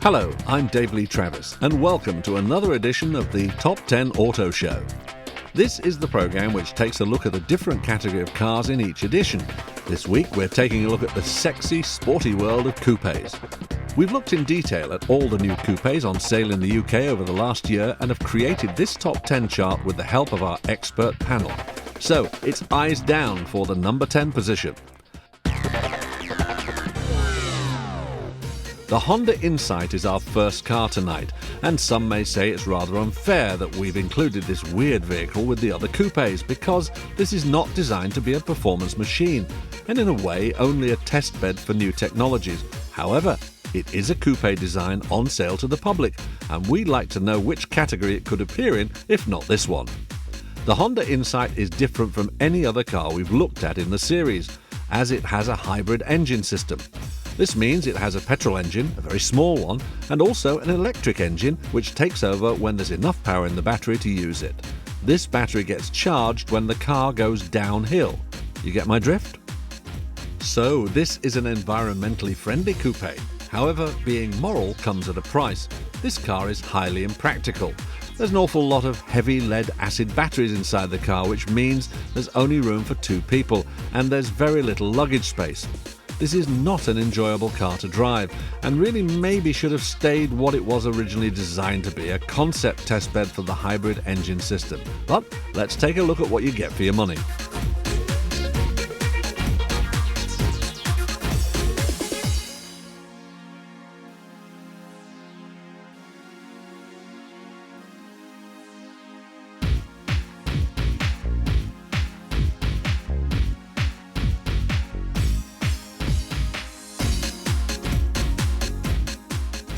Hello, I'm Dave Lee Travis, and welcome to another edition of the Top 10 Auto Show. This is the program which takes a look at a different category of cars in each edition. This week we're taking a look at the sexy, sporty world of coupes. We've looked in detail at all the new coupes on sale in the UK over the last year and have created this top 10 chart with the help of our expert panel. So, it's eyes down for the number 10 position. The Honda Insight is our first car tonight, and some may say it's rather unfair that we've included this weird vehicle with the other coupes because this is not designed to be a performance machine, and in a way only a test bed for new technologies. However, it is a coupe design on sale to the public, and we'd like to know which category it could appear in, if not this one. The Honda Insight is different from any other car we've looked at in the series, as it has a hybrid engine system. This means it has a petrol engine, a very small one, and also an electric engine which takes over when there's enough power in the battery to use it. This battery gets charged when the car goes downhill. You get my drift? So this is an environmentally friendly coupe. However, being moral comes at a price. This car is highly impractical. There's an awful lot of heavy lead-acid batteries inside the car, which means there's only room for 2 people, and there's very little luggage space. This is not an enjoyable car to drive, and really maybe should have stayed what it was originally designed to be, a concept testbed for the hybrid engine system. But let's take a look at what you get for your money.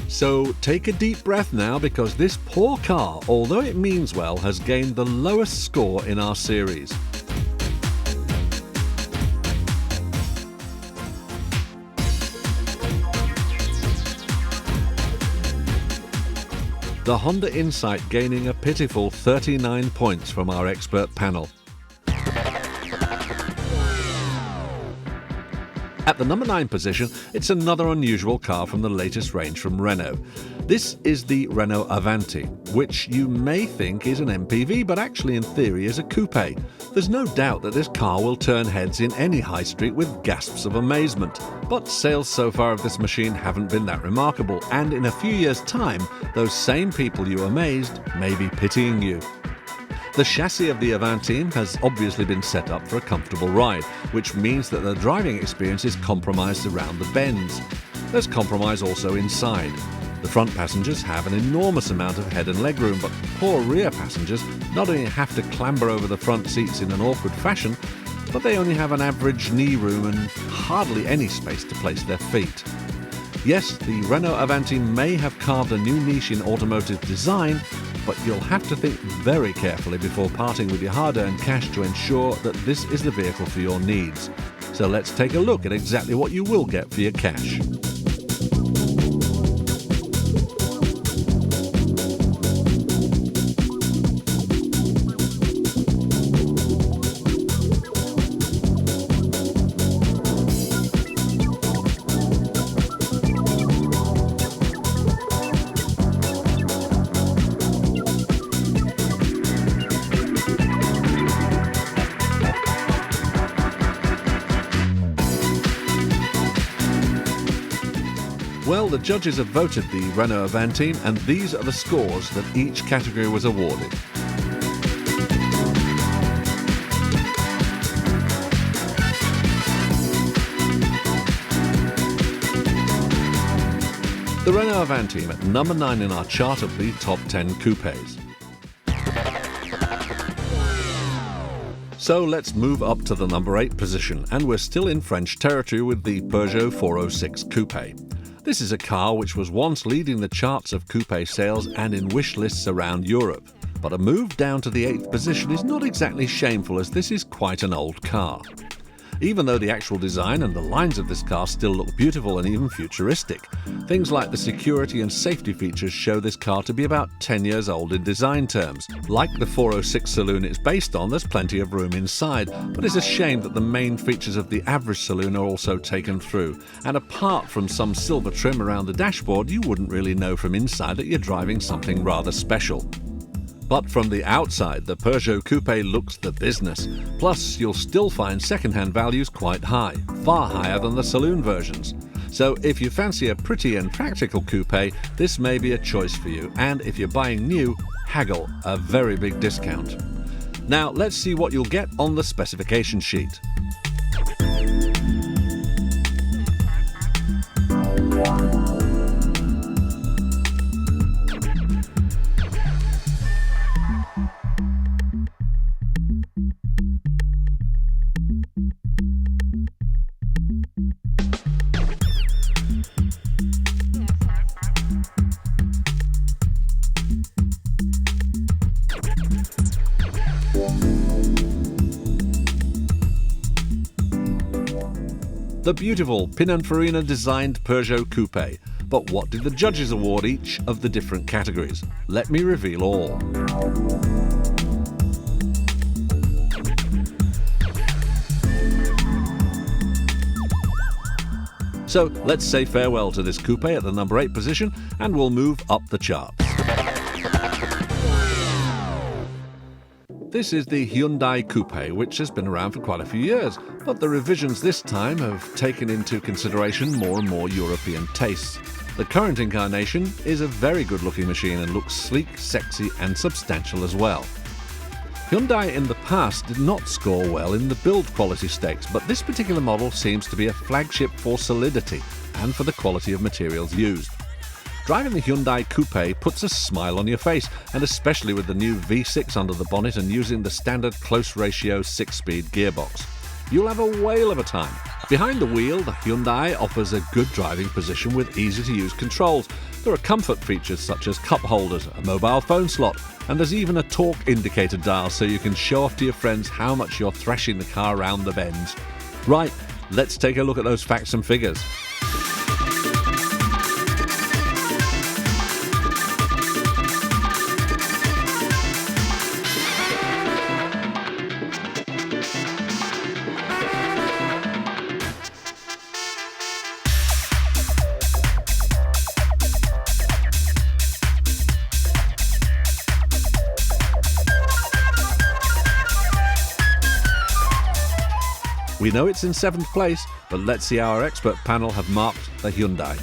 So take a deep breath now, because this poor car, although it means well, has gained the lowest score in our series. The Honda Insight gaining a pitiful 39 points from our expert panel. At the number 9 position, it's another unusual car from the latest range from Renault. This is the Renault Avantime, which you may think is an MPV, but actually in theory is a coupe. There's no doubt that this car will turn heads in any high street with gasps of amazement. But sales so far of this machine haven't been that remarkable, and in a few years' time, those same people you amazed may be pitying you. The chassis of the Avantime has obviously been set up for a comfortable ride, which means that the driving experience is compromised around the bends. There's compromise also inside. The front passengers have an enormous amount of head and leg room, but poor rear passengers not only have to clamber over the front seats in an awkward fashion, but they only have an average knee room and hardly any space to place their feet. Yes, the Renault Avantime may have carved a new niche in automotive design, but you'll have to think very carefully before parting with your hard-earned cash to ensure that this is the vehicle for your needs. So let's take a look at exactly what you will get for your cash. Well, the judges have voted the Renault Avantime, and these are the scores that each category was awarded. The Renault Avantime at number 9 in our chart of the top 10 coupes. So let's move up to the number 8 position, and we're still in French territory with the Peugeot 406 Coupe. This is a car which was once leading the charts of coupe sales and in wish lists around Europe. But a move down to the 8th position is not exactly shameful, as this is quite an old car. even though the actual design and the lines of this car still look beautiful and even futuristic. Things like the security and safety features show this car to be about 10 years old in design terms. Like the 406 saloon it's based on, there's plenty of room inside, but it's a shame that the main features of the average saloon are also taken through. And apart from some silver trim around the dashboard, you wouldn't really know from inside that you're driving something rather special. But from the outside, the Peugeot Coupe looks the business. Plus, you'll still find second-hand values quite high, far higher than the saloon versions. So if you fancy a pretty and practical coupe, this may be a choice for you. And if you're buying new, haggle a very big discount. Now, let's see what you'll get on the specification sheet. The beautiful Pininfarina designed Peugeot Coupe. But what did the judges award each of the different categories? Let me reveal all. So let's say farewell to this coupe at the number 8 position and we'll move up the charts. This is the Hyundai Coupe, which has been around for quite a few years, but the revisions this time have taken into consideration more and more European tastes. The current incarnation is a very good-looking machine and looks sleek, sexy and substantial as well. Hyundai in the past did not score well in the build quality stakes, but this particular model seems to be a flagship for solidity and for the quality of materials used. Driving the Hyundai Coupe puts a smile on your face, and especially with the new V6 under the bonnet and using the standard close ratio 6-speed gearbox. You'll have a whale of a time. Behind the wheel, the Hyundai offers a good driving position with easy-to-use controls. There are comfort features such as cup holders, a mobile phone slot, and there's even a torque indicator dial so you can show off to your friends how much you're thrashing the car around the bends. Right, let's take a look at those facts and figures. We know it's in 7th place, but let's see how our expert panel have marked the Hyundai.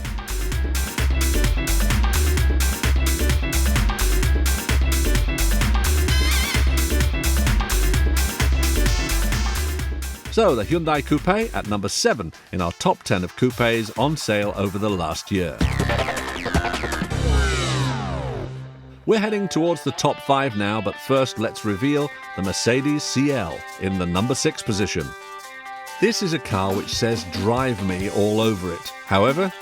So the Hyundai Coupe at number 7 in our top 10 of coupes on sale over the last year. We're heading towards the top 5 now, but first let's reveal the Mercedes CL in the number 6 position. This is a car which says drive me all over it. However,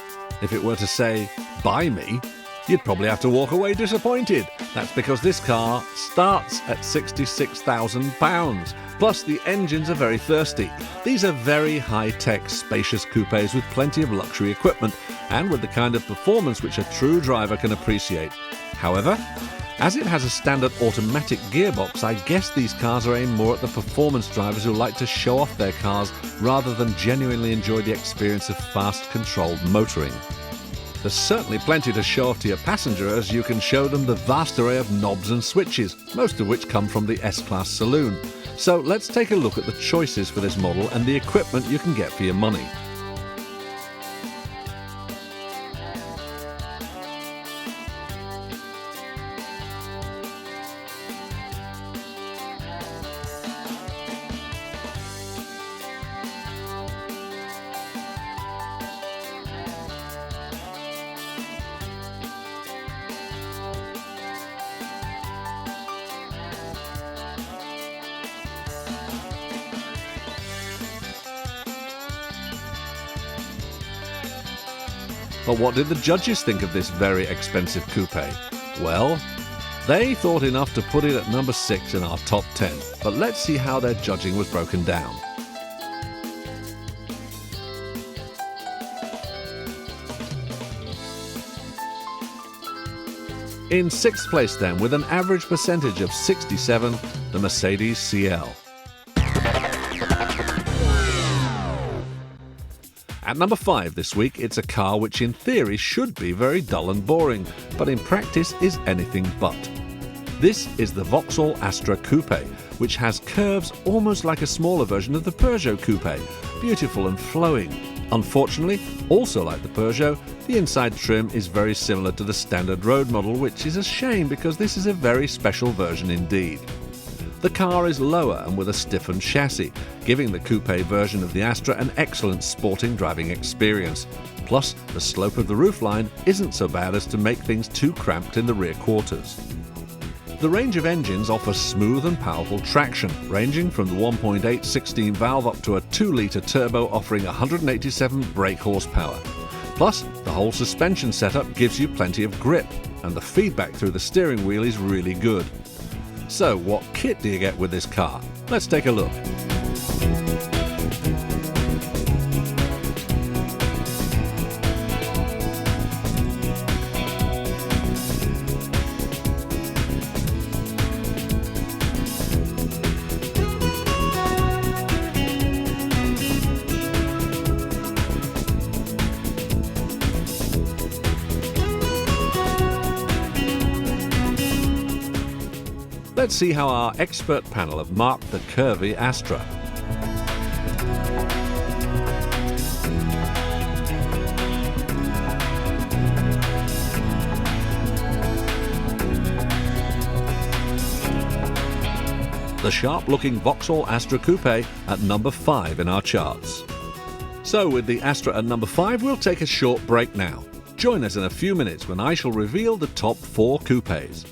if it were to say buy me, you'd probably have to walk away disappointed. That's because this car starts at £66,000. Plus the engines are very thirsty. These are very high-tech, spacious coupes with plenty of luxury equipment and with the kind of performance which a true driver can appreciate. However, as it has a standard automatic gearbox, I guess these cars are aimed more at the performance drivers who like to show off their cars rather than genuinely enjoy the experience of fast controlled motoring. There's certainly plenty to show off to your passenger as you can show them the vast array of knobs and switches, most of which come from the S-Class saloon. So let's take a look at the choices for this model and the equipment you can get for your money. But what did the judges think of this very expensive coupe? Well, they thought enough to put it at number 6 in our top 10. But let's see how their judging was broken down. In 6th place then, with an average percentage of 67, the Mercedes CL. At number 5 this week, it's a car which in theory should be very dull and boring, but in practice is anything but. This is the Vauxhall Astra Coupe, which has curves almost like a smaller version of the Peugeot Coupe, beautiful and flowing. Unfortunately, also like the Peugeot, the inside trim is very similar to the standard road model, which is a shame because this is a very special version indeed. The car is lower and with a stiffened chassis, giving the coupe version of the Astra an excellent sporting driving experience. Plus, the slope of the roofline isn't so bad as to make things too cramped in the rear quarters. The range of engines offers smooth and powerful traction, ranging from the 1.8 16-valve up to a 2-litre turbo offering 187 brake horsepower. Plus, the whole suspension setup gives you plenty of grip, and the feedback through the steering wheel is really good. So, what kit do you get with this car? Let's take a look. Let's see how our expert panel have marked the curvy Astra. The sharp-looking Vauxhall Astra Coupe at number 5 in our charts. So with the Astra at number 5, we'll take a short break now. Join us in a few minutes when I shall reveal the top 4 coupes.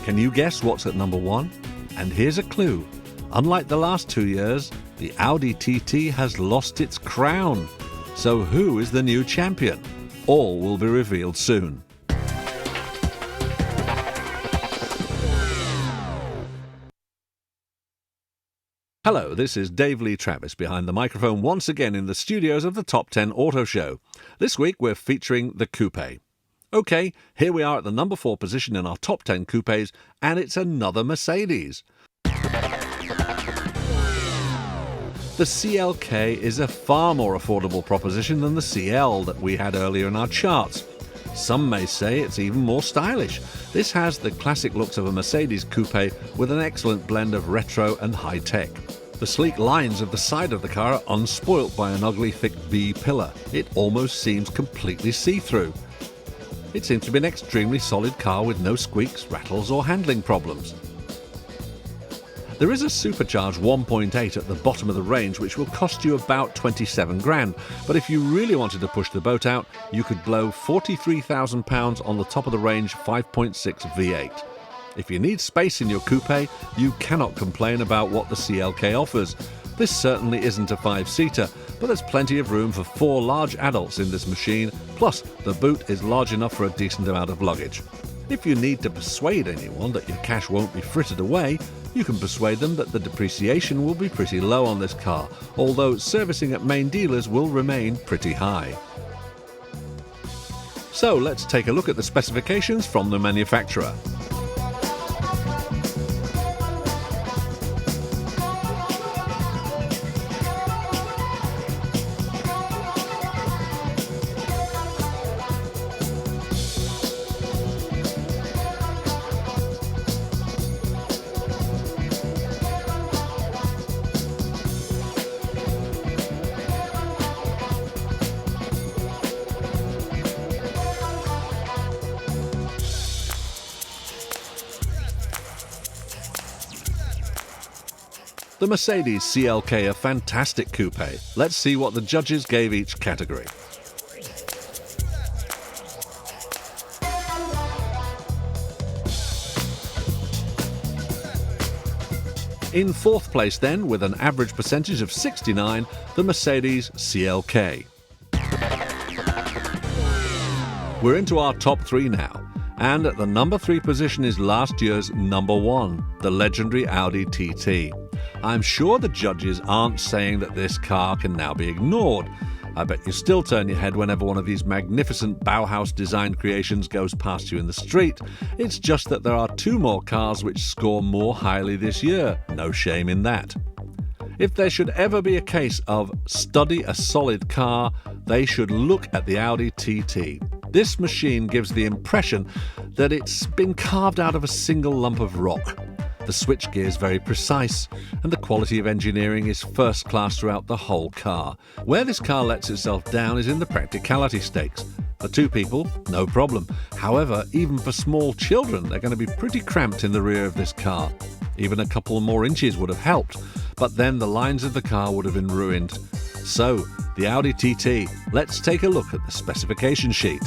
Can you guess what's at number 1? And here's a clue. Unlike the last 2 years, the Audi TT has lost its crown. So who is the new champion? All will be revealed soon. Hello, this is Dave Lee Travis behind the microphone once again in the studios of the Top 10 Auto Show. This week we're featuring the Coupe. OK, here we are at the number 4 position in our top 10 coupes, and it's another Mercedes. The CLK is a far more affordable proposition than the CL that we had earlier in our charts. Some may say it's even more stylish. This has the classic looks of a Mercedes coupe with an excellent blend of retro and high-tech. The sleek lines of the side of the car are unspoilt by an ugly thick B pillar. It almost seems completely see-through. It seems to be an extremely solid car with no squeaks, rattles or handling problems. There is a supercharged 1.8 at the bottom of the range which will cost you about 27 grand, but if you really wanted to push the boat out, you could blow £43,000 on the top of the range 5.6 V8. If you need space in your coupe, you cannot complain about what the CLK offers. This certainly isn't a 5-seater, but there's plenty of room for 4 large adults in this machine, plus the boot is large enough for a decent amount of luggage. If you need to persuade anyone that your cash won't be frittered away, you can persuade them that the depreciation will be pretty low on this car, although servicing at main dealers will remain pretty high. So let's take a look at the specifications from the manufacturer. The Mercedes CLK, a fantastic coupe. Let's see what the judges gave each category. In 4th place then, with an average percentage of 69, the Mercedes CLK. We're into our top 3 now. And at the number 3 position is last year's number 1, the legendary Audi TT. I'm sure the judges aren't saying that this car can now be ignored. I bet you still turn your head whenever one of these magnificent Bauhaus design creations goes past you in the street. It's just that there are 2 more cars which score more highly this year. No shame in that. If there should ever be a case of study a solid car, they should look at the Audi TT. This machine gives the impression that it's been carved out of a single lump of rock. The switchgear is very precise, and the quality of engineering is first class throughout the whole car. Where this car lets itself down is in the practicality stakes. For 2 people, no problem. However, even for small children, they're going to be pretty cramped in the rear of this car. Even a couple more inches would have helped, but then the lines of the car would have been ruined. So, the Audi TT. Let's take a look at the specification sheet.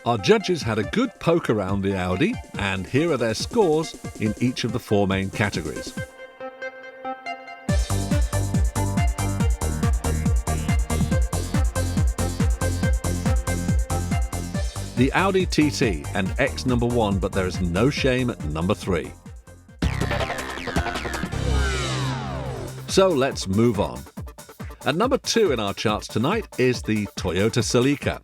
Our judges had a good poke around the Audi, and here are their scores in each of the 4 main categories. The Audi TT and X number 1, but there is no shame at number 3. So let's move on. At number 2 in our charts tonight is the Toyota Celica.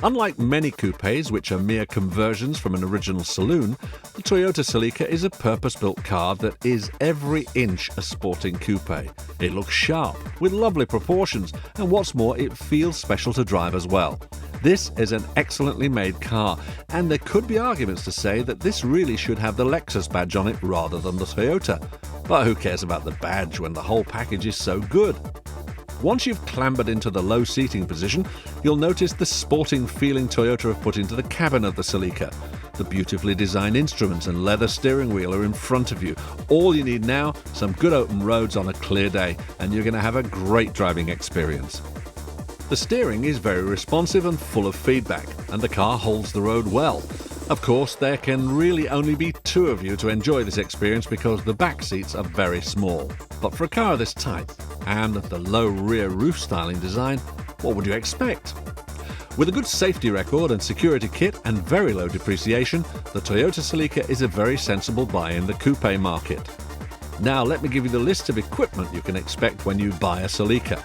Unlike many coupes, which are mere conversions from an original saloon, the Toyota Celica is a purpose-built car that is every inch a sporting coupe. It looks sharp, with lovely proportions, and what's more, it feels special to drive as well. This is an excellently made car, and there could be arguments to say that this really should have the Lexus badge on it rather than the Toyota. But who cares about the badge when the whole package is so good? Once you've clambered into the low seating position, you'll notice the sporting feeling Toyota have put into the cabin of the Celica. The beautifully designed instruments and leather steering wheel are in front of you. All you need now, some good open roads on a clear day, and you're going to have a great driving experience. The steering is very responsive and full of feedback, and the car holds the road well. Of course, there can really only be 2 of you to enjoy this experience because the back seats are very small. But for a car of this type, and the low rear roof styling design, what would you expect? With a good safety record and security kit and very low depreciation, the Toyota Celica is a very sensible buy in the coupe market. Now let me give you the list of equipment you can expect when you buy a Celica.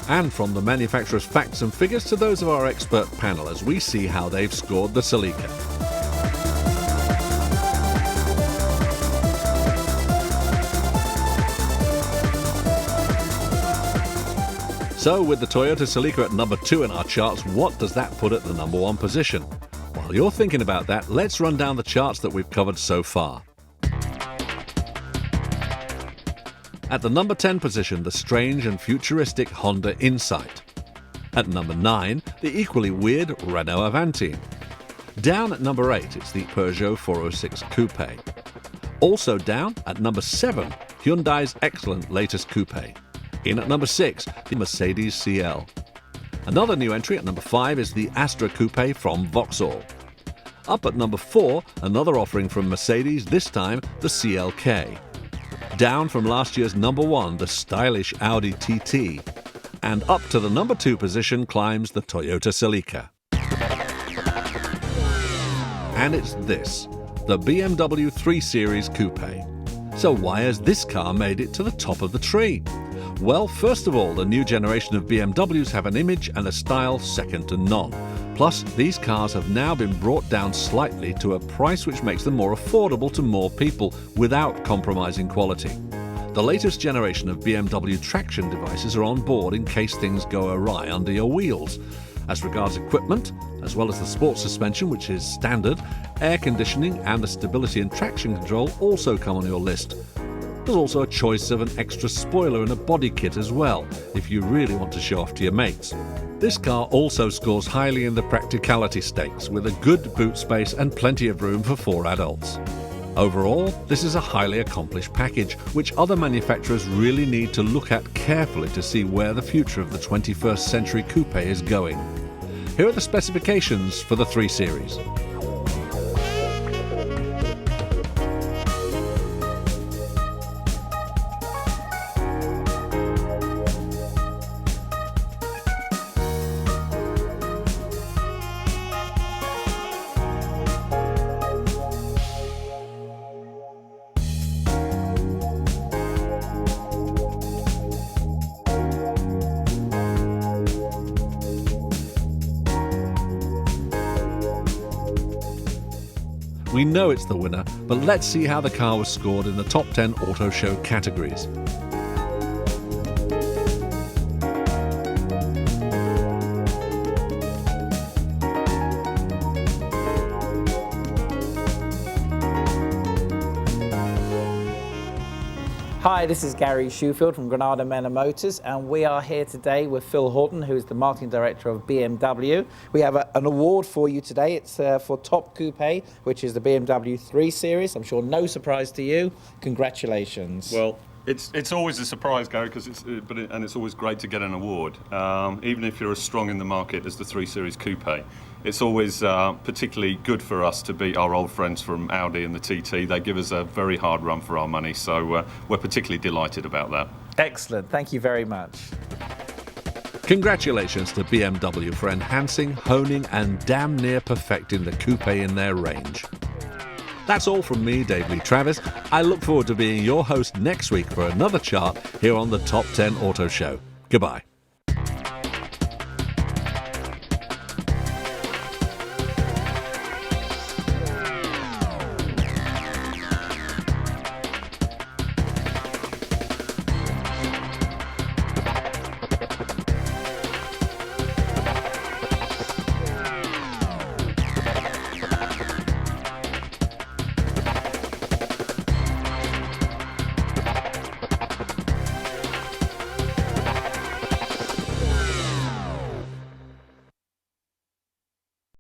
And from the manufacturer's facts and figures to those of our expert panel as we see how they've scored the Celica. So with the Toyota Celica at number 2 in our charts, what does that put at the number 1 position? While you're thinking about that, let's run down the charts that we've covered so far. At the number 10 position, the strange and futuristic Honda Insight. At number 9, the equally weird Renault Avantime. Down at number 8, it's the Peugeot 406 Coupe. Also down at number 7, Hyundai's excellent latest coupe. In at number 6, the Mercedes CL. Another new entry at number 5 is the Astra Coupe from Vauxhall. Up at number 4, another offering from Mercedes, this time the CLK. Down from last year's number 1, the stylish Audi TT. And up to the number 2 position climbs the Toyota Celica. And it's this, the BMW 3 Series Coupe. So why has this car made it to the top of the tree? Well, first of all, the new generation of BMWs have an image and a style second to none. Plus, these cars have now been brought down slightly to a price which makes them more affordable to more people without compromising quality. The latest generation of BMW traction devices are on board in case things go awry under your wheels. As regards equipment, as well as the sports suspension, which is standard, air conditioning and the stability and traction control also come on your list. There's also a choice of an extra spoiler and a body kit as well, if you really want to show off to your mates. This car also scores highly in the practicality stakes, with a good boot space and plenty of room for 4 adults. Overall, this is a highly accomplished package, which other manufacturers really need to look at carefully to see where the future of the 21st century coupe is going. Here are the specifications for the 3 Series. We know it's the winner, but let's see how the car was scored in the top 10 auto show categories. Hi, this is Gary Shoefield from Granada Manor Motors, and we are here today with Phil Horton, who is the marketing director of BMW. We have an award for you today. It's for Top Coupe, which is the BMW 3 Series. I'm sure no surprise to you. Congratulations. Well, it's always a surprise, Gary, because it's always great to get an award, even if you're as strong in the market as the 3 Series Coupe. It's always particularly good for us to beat our old friends from Audi and the TT. They give us a very hard run for our money, so we're particularly delighted about that. Excellent. Thank you very much. Congratulations to BMW for enhancing, honing and damn near perfecting the coupe in their range. That's all from me, Dave Lee Travis. I look forward to being your host next week for another chart here on the Top 10 Auto Show. Goodbye.